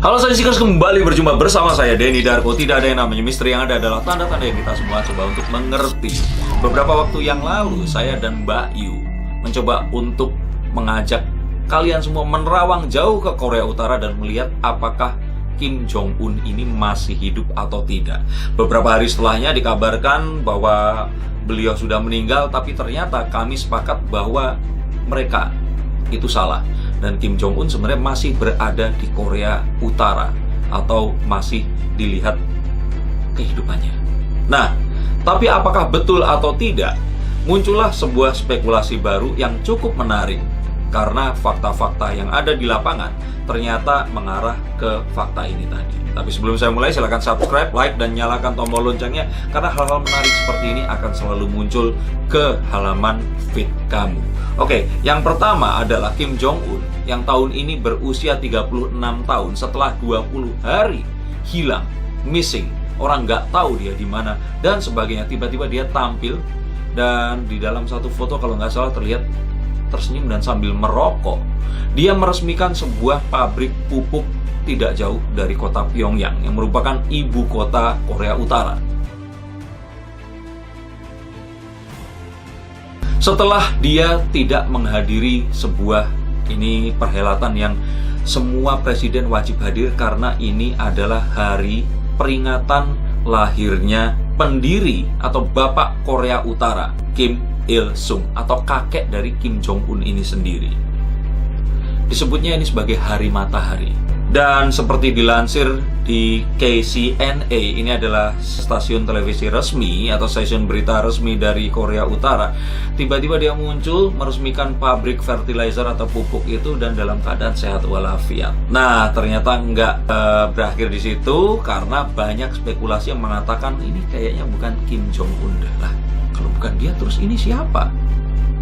Halo Sensikers, kembali berjumpa bersama saya Denny Darko. Tidak ada yang namanya misteri, yang ada adalah tanda-tanda yang kita semua coba untuk mengerti. Beberapa waktu yang lalu saya dan Mbak Yu mencoba untuk mengajak kalian semua menerawang jauh ke Korea Utara dan melihat apakah Kim Jong Un ini masih hidup atau tidak. Beberapa hari setelahnya dikabarkan bahwa beliau sudah meninggal, tapi ternyata kami sepakat bahwa mereka itu salah. Dan Kim Jong Un sebenarnya masih berada di Korea Utara atau masih dilihat kehidupannya. Nah, tapi apakah betul atau tidak? Muncullah sebuah spekulasi baru yang cukup menarik karena fakta-fakta yang ada di lapangan ternyata mengarah ke fakta ini tadi. Tapi sebelum saya mulai, silakan subscribe, like, dan nyalakan tombol loncengnya karena hal-hal menarik seperti ini akan selalu muncul ke halaman feed kamu. Oke, yang pertama adalah Kim Jong Un yang tahun ini berusia 36 tahun setelah 20 hari hilang, missing, orang nggak tahu dia di mana dan sebagainya. Tiba-tiba dia tampil dan di dalam satu foto kalau nggak salah terlihat tersenyum dan sambil merokok. Dia meresmikan sebuah pabrik pupuk tidak jauh dari kota Pyongyang yang merupakan ibu kota Korea Utara. Setelah dia tidak menghadiri sebuah perhelatan yang semua presiden wajib hadir karena ini adalah hari peringatan lahirnya pendiri atau bapak Korea Utara, Kim Il Sung, atau kakek dari Kim Jong Un ini sendiri. Disebutnya ini sebagai hari matahari. Dan seperti dilansir di KCNA, ini adalah stasiun televisi resmi atau stasiun berita resmi dari Korea Utara. Tiba-tiba dia muncul meresmikan pabrik fertilizer atau pupuk itu dan dalam keadaan sehat walafiat. Nah, ternyata nggak berakhir di situ karena banyak spekulasi yang mengatakan ini kayaknya bukan Kim Jong Un. Lah, kalau bukan dia terus ini siapa?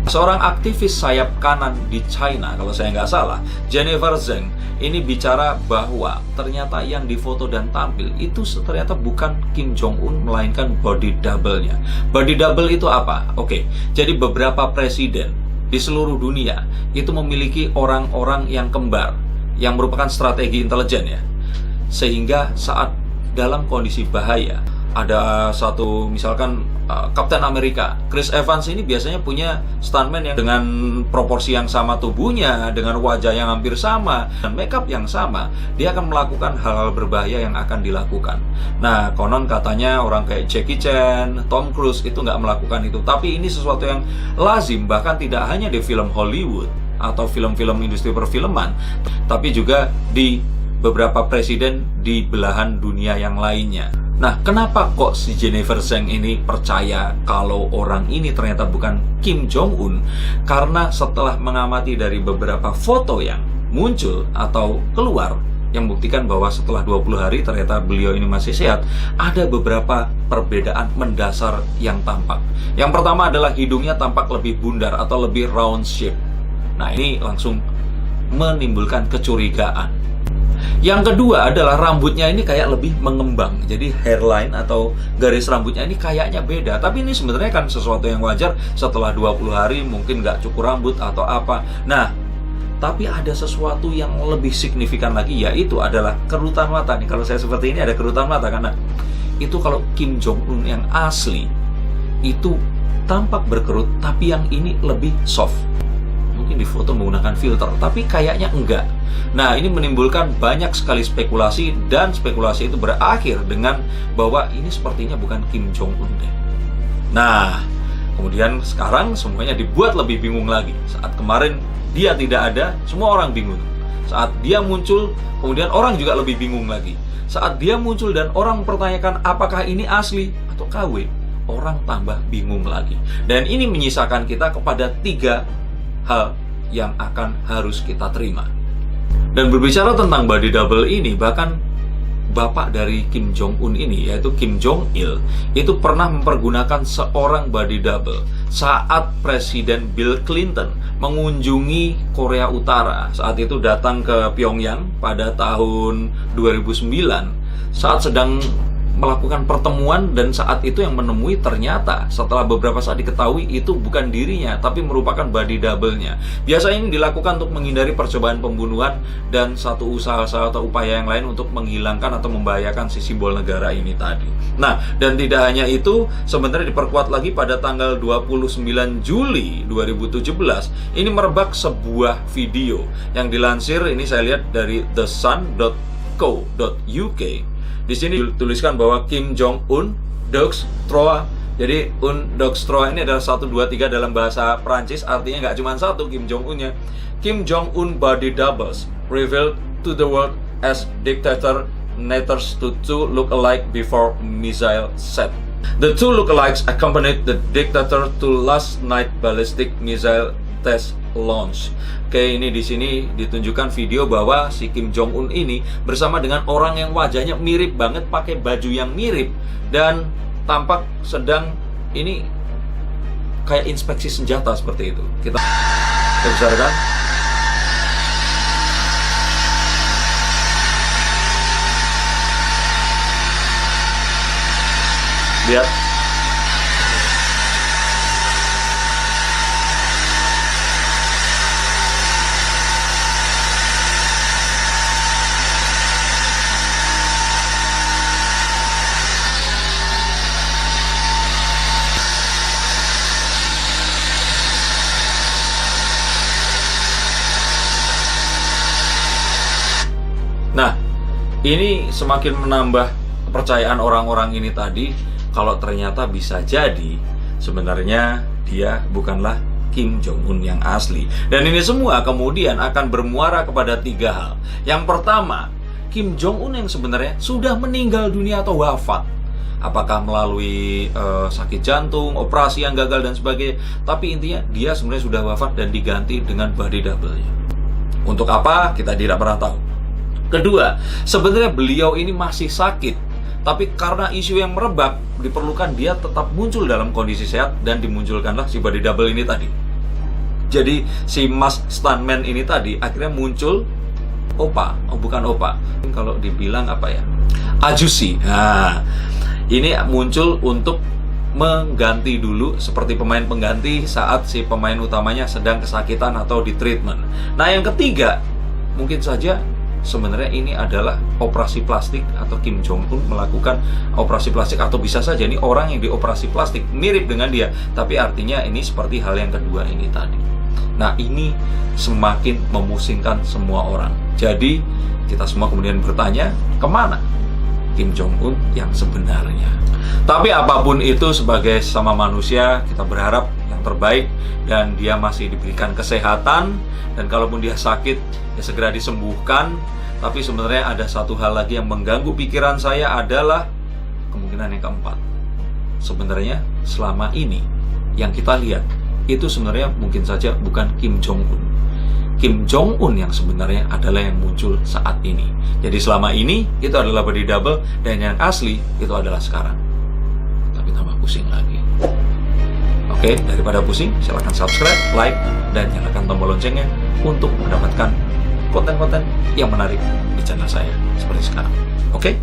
Seorang aktivis sayap kanan di China, kalau saya nggak salah, Jennifer Zeng, ini bicara bahwa ternyata yang difoto dan tampil itu ternyata bukan Kim Jong Un, melainkan body double-nya. Body double itu apa? Oke, jadi beberapa presiden di seluruh dunia itu memiliki orang-orang yang kembar, yang merupakan strategi intelijen ya. Sehingga saat dalam kondisi bahaya, ada satu misalkan Kapten Amerika, Chris Evans ini biasanya punya stuntman yang dengan proporsi yang sama tubuhnya, dengan wajah yang hampir sama, dan makeup yang sama. Dia akan melakukan hal-hal berbahaya yang akan dilakukan. Nah, konon katanya orang kayak Jackie Chan, Tom Cruise itu nggak melakukan itu. Tapi ini sesuatu yang lazim, bahkan tidak hanya di film Hollywood atau film-film industri perfilman, tapi juga di beberapa presiden di belahan dunia yang lainnya. Nah, kenapa kok si Jennifer Zeng ini percaya kalau orang ini ternyata bukan Kim Jong Un? Karena setelah mengamati dari beberapa foto yang muncul atau keluar yang buktikan bahwa setelah 20 hari ternyata beliau ini masih sehat, ada beberapa perbedaan mendasar yang tampak. Yang pertama adalah hidungnya tampak lebih bundar atau lebih round shape. Nah, ini langsung menimbulkan kecurigaan. Yang kedua adalah rambutnya ini kayak lebih mengembang. Jadi hairline atau garis rambutnya ini kayaknya beda. Tapi ini sebenarnya kan sesuatu yang wajar. Setelah 20 hari mungkin nggak cukur rambut atau apa. Nah, tapi ada sesuatu yang lebih signifikan lagi, yaitu adalah kerutan mata nih. Kalau saya seperti ini ada kerutan mata karena itu kalau Kim Jong Un yang asli itu tampak berkerut, tapi yang ini lebih soft. Mungkin di foto menggunakan filter, tapi kayaknya enggak. Nah, ini menimbulkan banyak sekali spekulasi, dan spekulasi itu berakhir dengan bahwa ini sepertinya bukan Kim Jong Un deh. Nah, kemudian sekarang semuanya dibuat lebih bingung lagi. Saat kemarin dia tidak ada, semua orang bingung. Saat dia muncul, kemudian orang juga lebih bingung lagi. Saat dia muncul dan orang mempertanyakan apakah ini asli atau KW, orang tambah bingung lagi. Dan ini menyisakan kita kepada 3 hal yang akan harus kita terima. Dan berbicara tentang body double ini, bahkan bapak dari Kim Jong Un ini, yaitu Kim Jong Il, itu pernah mempergunakan seorang body double saat Presiden Bill Clinton mengunjungi Korea Utara. Saat itu datang ke Pyongyang pada tahun 2009 saat sedang melakukan pertemuan, dan saat itu yang menemui ternyata setelah beberapa saat diketahui itu bukan dirinya tapi merupakan body double-nya. Biasanya ini dilakukan untuk menghindari percobaan pembunuhan dan satu usaha-usaha atau upaya yang lain untuk menghilangkan atau membahayakan si simbol negara ini tadi. Nah, dan tidak hanya itu, sebenarnya diperkuat lagi pada tanggal 29 Juli 2017 ini merebak sebuah video yang dilansir, ini saya lihat dari thesun.co.uk. Di sini dituliskan bahwa Kim Jong Un Deux Trois. Jadi Un Deux Trois ini adalah 1, 2, 3 dalam bahasa Prancis, artinya nggak cuma satu Kim Jong Un-nya. Kim Jong Un body doubles revealed to the world as dictator netters to two look-alike before missile set. The two look-alikes accompanied the dictator to last night ballistic missile test launch. Oke, ini di sini ditunjukkan video bahwa si Kim Jong Un ini bersama dengan orang yang wajahnya mirip banget, pakai baju yang mirip, dan tampak sedang ini kayak inspeksi senjata seperti itu. Kita besarkan. Lihat. Nah, ini semakin menambah kepercayaan orang-orang ini tadi kalau ternyata bisa jadi sebenarnya dia bukanlah Kim Jong Un yang asli. Dan ini semua kemudian akan bermuara kepada 3 hal. Yang pertama, Kim Jong Un yang sebenarnya sudah meninggal dunia atau wafat. Apakah melalui sakit jantung, operasi yang gagal dan sebagainya. Tapi intinya dia sebenarnya sudah wafat dan diganti dengan body double-nya. Untuk apa? Kita tidak pernah tahu. Kedua, sebenarnya beliau ini masih sakit, tapi karena isu yang merebak, diperlukan dia tetap muncul dalam kondisi sehat dan dimunculkanlah si body double ini tadi. Jadi si Mas Stuntman ini tadi akhirnya muncul Opa, bukan Opa. Kalau dibilang apa ya? Ajusi. Nah, ini muncul untuk mengganti dulu seperti pemain pengganti saat si pemain utamanya sedang kesakitan atau di treatment. Nah, yang ketiga, mungkin saja sebenarnya ini adalah operasi plastik atau Kim Jong Un melakukan operasi plastik, atau bisa saja ini orang yang dioperasi plastik mirip dengan dia, tapi artinya ini seperti hal yang kedua ini tadi. Nah, ini semakin memusingkan semua orang. Jadi kita semua kemudian bertanya, kemana Kim Jong Un yang sebenarnya? Tapi apapun itu, sebagai sama manusia kita berharap yang terbaik dan dia masih diberikan kesehatan, dan kalaupun dia sakit ya segera disembuhkan. Tapi sebenarnya ada satu hal lagi yang mengganggu pikiran saya, adalah kemungkinan yang keempat. Sebenarnya selama ini yang kita lihat itu sebenarnya mungkin saja bukan Kim Jong Un. Kim Jong Un yang sebenarnya adalah yang muncul saat ini. Jadi selama ini itu adalah body double, dan yang asli itu adalah sekarang. Tapi tambah pusing lagi. Oke, daripada pusing, silahkan subscribe, like, dan nyalakan tombol loncengnya untuk mendapatkan konten-konten yang menarik di channel saya seperti sekarang. Oke?